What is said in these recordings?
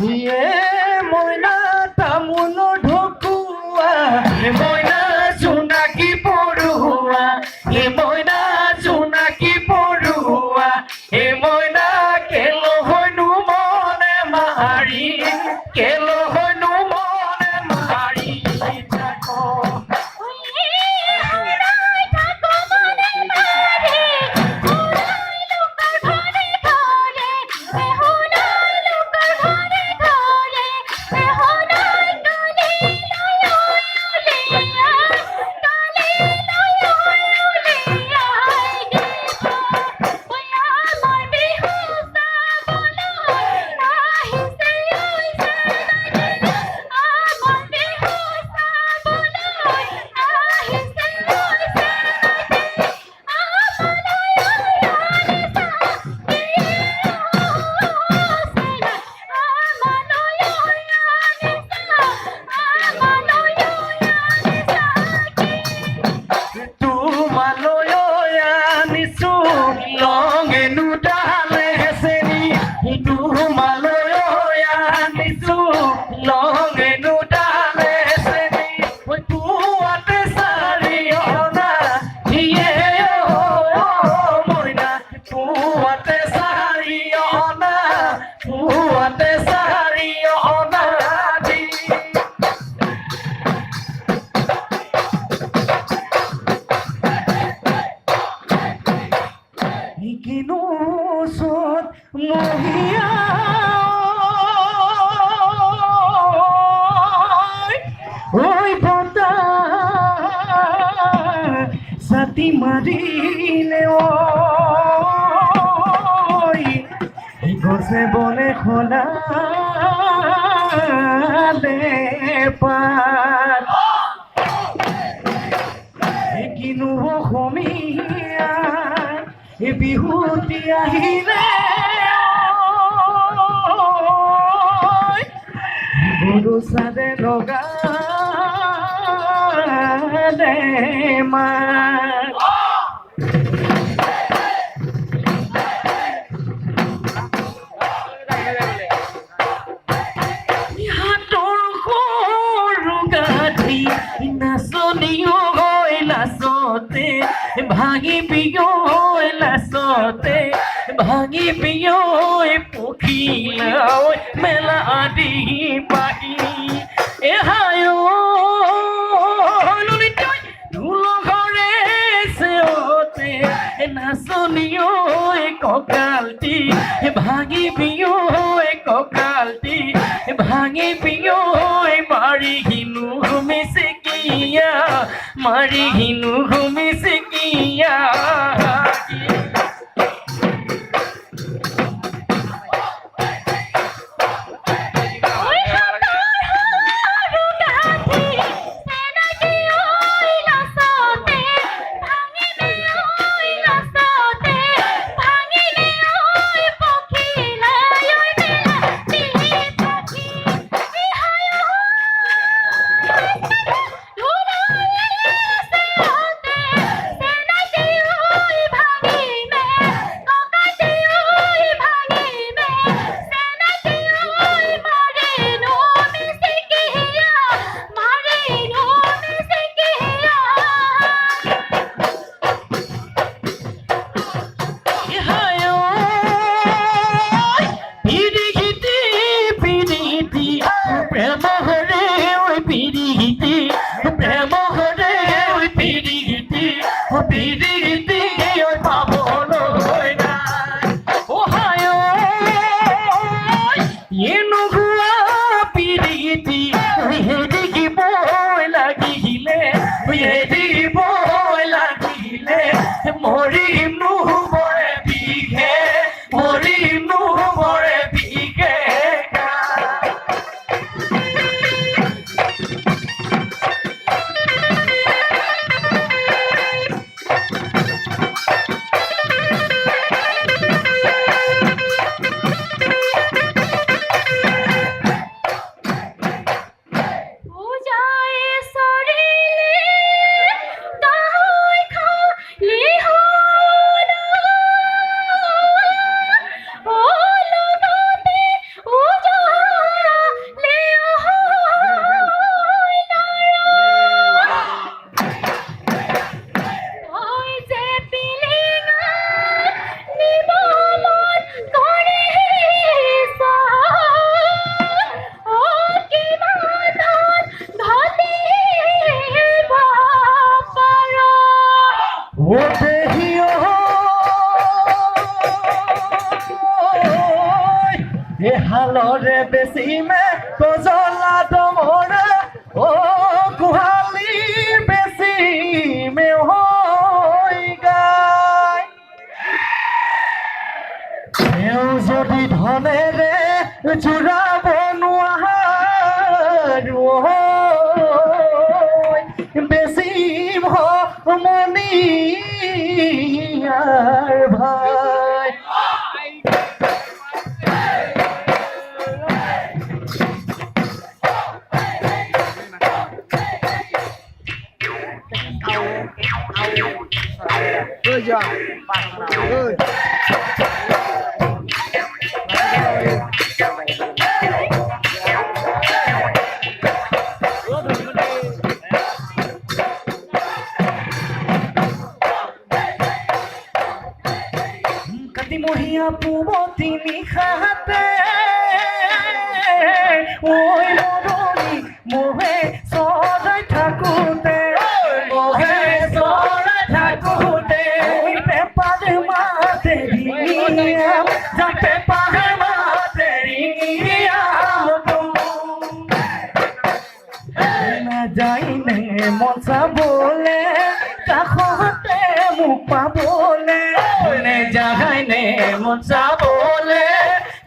ইয়ে মইনা তামোলৰ ঢকুৱা মইনা জোনাকী পৰুৱা মইনা জোনাকী পৰুৱা মইনা কেলো হয়নো মনে মাৰি কেলো হয়নো মনে মাৰি থাক Sati marile hoy Gose bole khola de par Ekinu khomia e bihuti ahile hoy Guru sade loga de mar ভাঙি পিও লাচতে ভাঙি পিও পখিলা মেলা আদি পাহি এহায়ো ধুলো ঘরে সেওতে নাচনিও ককালটি ভাঙি পিও ককালটি ভাঙি পিও মারি হিনু ঘুমিছে কিয়া মারি হিনু ঘুমিছে কিয়া এ হালরে বেশি মে কজলা ডমরা ও কুহালি বেশি মে হই গায় এও যদি ধনেৰে জোৰাব নোৱাৰো বেছি মনিয়াৰ ভাই Good job. Good. মহিয়া পুৱতি নিশাতে ঐ মৰমী মোহে চৰাই থাকোঁতে পেপাৰ মাতে ৰিঙিয়াম যা পেপাৰ মাতে ৰিঙিয়াম নাযায়নে মন চাবলে কাষতে মোক পাবলে নেযায়নে মন চাবলে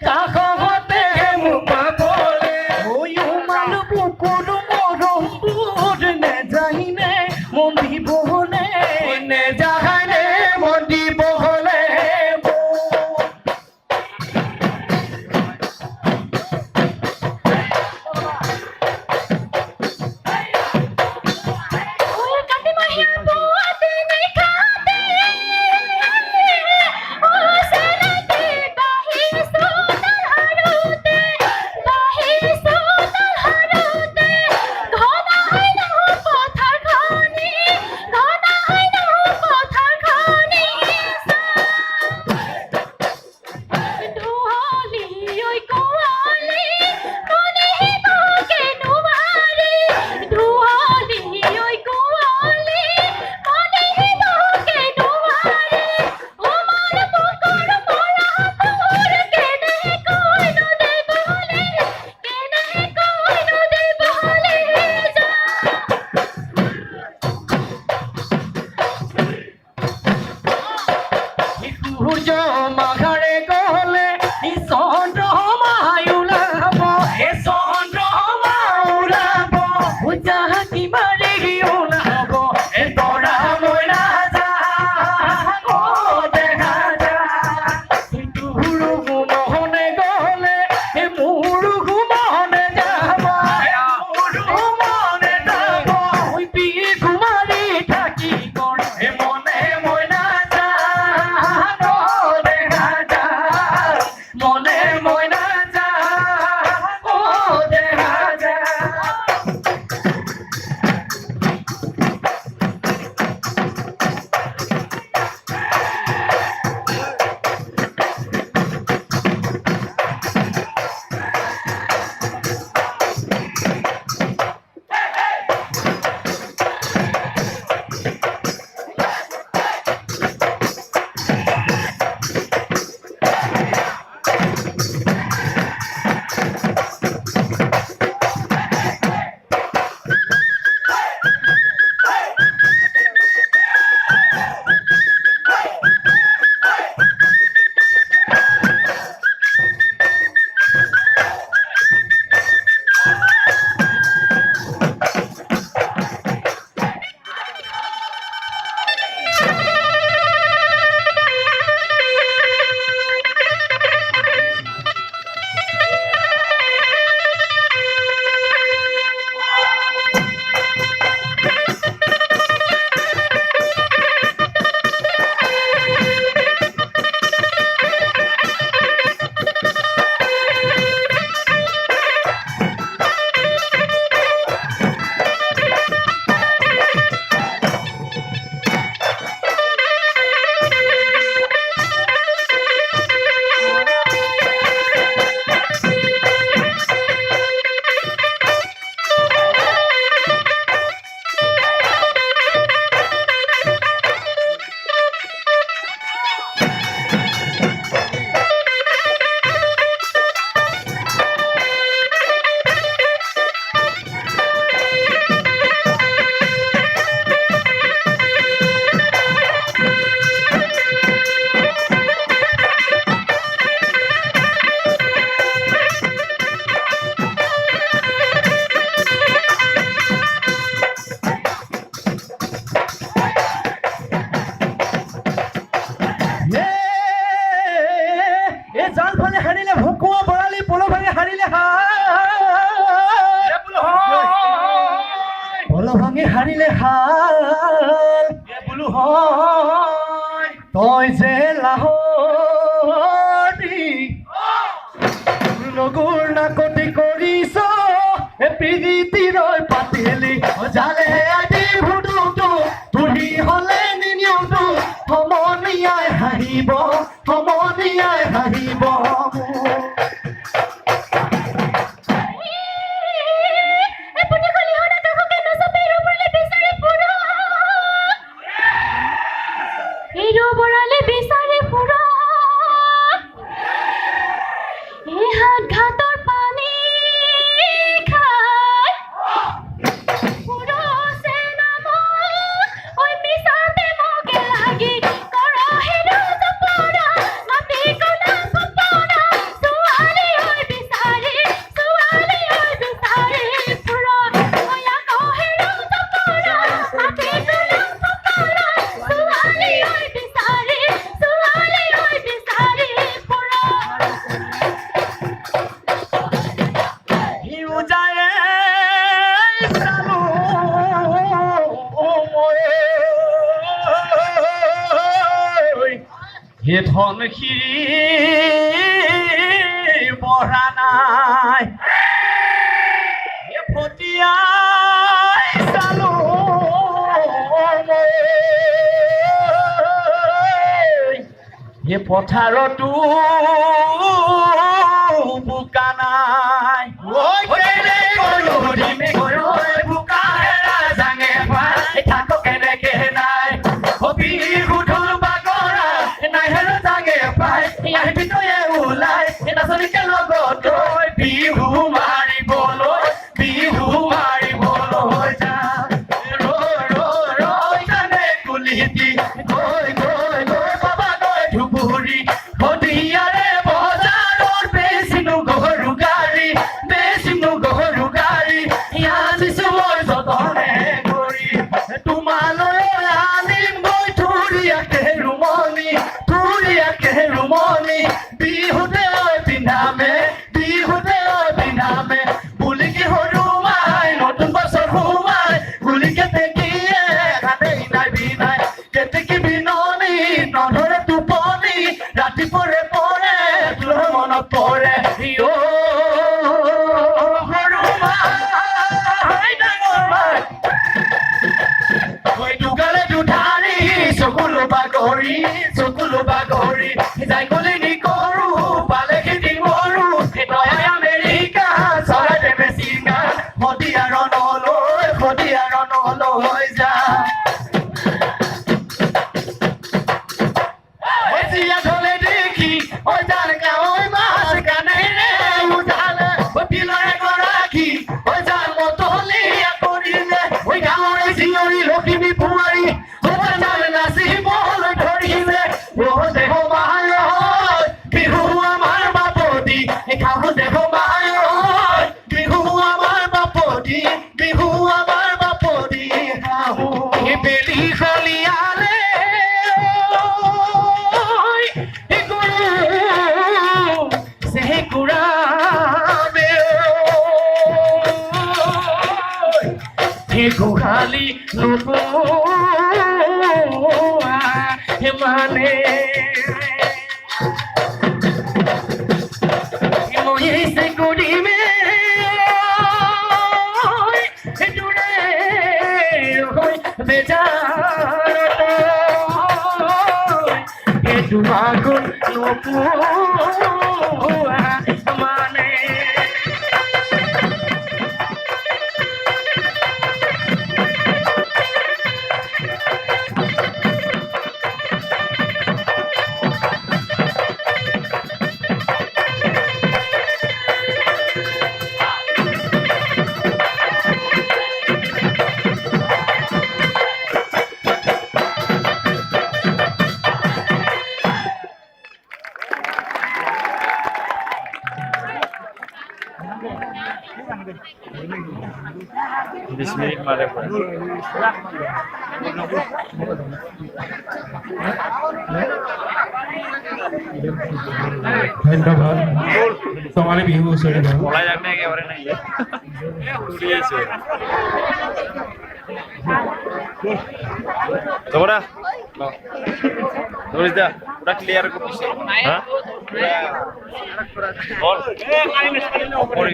কাষতে মোক পাবলে মান বুকুৰ মৰমবোৰ নেযায়নে মন দিবলে নেযায়নে মন দিবলে ফালে হাৰিলে ভকুৱা বৰালি পল ভাঙে হাৰিলে পল ভাঙি হাৰিলে বোলো হয় তই যে লাহৰি নগুৰ নাকতি কৰিছ প্ৰীতিৰ পাতিলি জালে আদি ভুটুটো তুলি হলে নিনিওটো সমনীয়াই হাঁহিব সমনীয়াই হাঁহিব ধন খিৰি বঢ়া নাই ফটিয়াই চালো পথাৰতো বোকা নাই বোকা হেৰা জাঙে পাই থাক কেনেকে নাই বিহু ঢোল বাগৰা নাই হেৰা জাঙে পাই ইয়াৰ ভিতৰে ওলাই নাচনীকে লগত বিহু মাৰিবলৈ যা ৰৈ জানে কুলিটি গৈ বাবা গৈ ধুবুৰী সদিয়াৰে বজাৰত বেচিনো গৰু গাড়ী আনিছো মই যতনে কৰি তোমালৈ আনিম মই থুৰীয়াকে ৰুমনি বিহুতে পিন্ধামে বুলিকে সৰু মাই নতুন বছৰ সোমাই বুলিকে তেকিয়ে ঘাটেই নাই বিনাই কেতেকি বিননি নধৰে টোপনি ৰাতি পৰে তোৰ মনত পৰে সৰু মাই ডাঙৰ মাই দুগালে দুধাৰি চকুলো বাগৰি যাই গলি নিকৰো পালে খেতি মৰো তই আমেৰিকা চৰাইতে বেছি গান সদিয়াৰ নলৈ যা ধলে দেখি যাৰ গাঁৱৰ মাছ কানেৰে উঠালে পিলৰে গৰাকী যাৰ মতলীয়া কৰিলে গাঁৱৰ জীয়ৰী লখিমী বোৱাৰী নাচিবলৈ ধৰিলে দেহ মাৰ বিহু আমাৰ বাপতি খাওঁ দেহ মাৰ বিহু আমাৰ বাপতি খাওঁ বেলি খলিয়ালে গোহালি মানে মহিষে কৰিমে বেজাৰত তোমাকো নোপোৱা মানে Bismillah mare pura. ধন্যবাদ টঙালী বিহু হুঁচৰি গাওঁ পলাই যাক নে একেবাৰে নাই উৰি আছো তোমৰা তোমৰা দা পুৰা ক্লিয়াৰ কৰছিস হ্যাঁ বল